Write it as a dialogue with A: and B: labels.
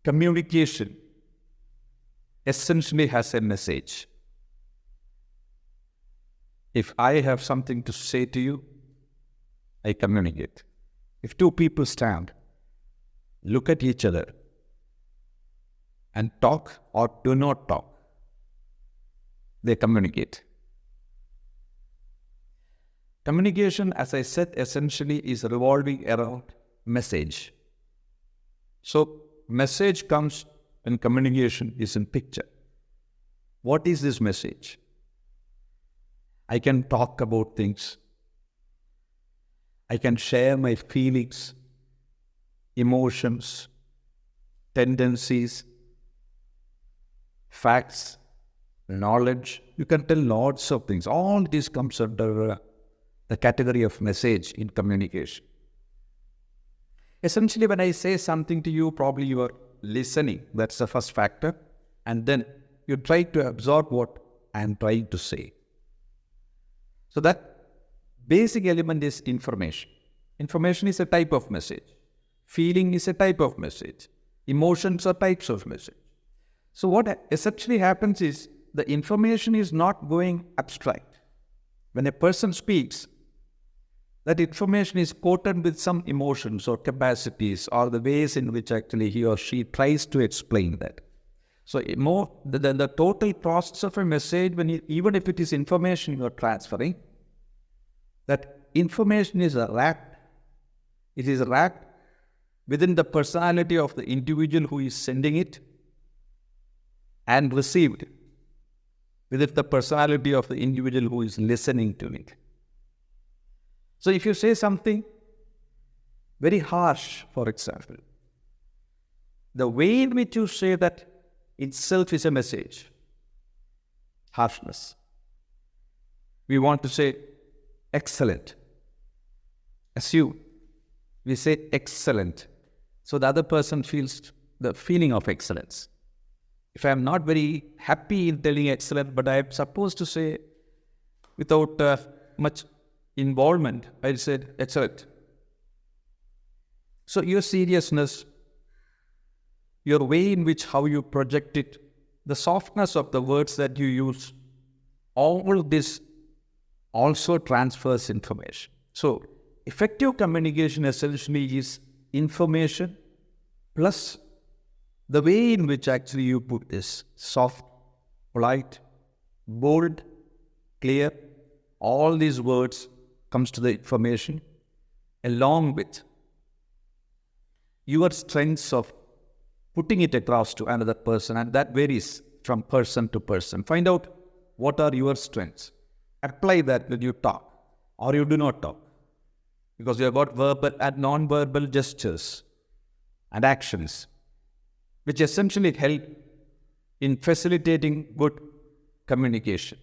A: communication essentially has a message. If I have something to say to you, I communicate. If two people stand, look at each other, and talk or do not talk, they communicate. Communication, as I said, essentially is revolving around message. So, message comes when communication is in picture. What is this message? I can talk about things. I can share my feelings, emotions, tendencies, facts, knowledge. You can tell lots of things. All this comes under the category of message in communication. Essentially, when I say something to you, probably you are listening. That's the first factor. And then you try to absorb what I am trying to say. So that basic element is information. Information is a type of message. Feeling is a type of message. Emotions are types of message. So what essentially happens is the information is not going abstract. When a person speaks, that information is coated with some emotions or capacities or the ways in which actually he or she tries to explain that. So the total process of a message, even if it is information you are transferring, that information is wrapped. It is wrapped within the personality of the individual who is sending it and received within the personality of the individual who is listening to it. So if you say something very harsh, for example, the way in which you say that itself is a message. Harshness. We want to say excellent. Assume we say excellent. So the other person feels the feeling of excellence. If I am not very happy in telling excellent, but I am supposed to say without much involvement, I said excellent. So your seriousness, your way in which how you project it, the softness of the words that you use, all this also transfers information. So effective communication essentially is information plus the way in which actually you put this soft, polite, bold, clear, all these words comes to the information along with your strengths of putting it across to another person, and that varies from person to person. Find out what are your strengths. Apply that when you talk or you do not talk, because you have got verbal and non-verbal gestures and actions which essentially help in facilitating good communication.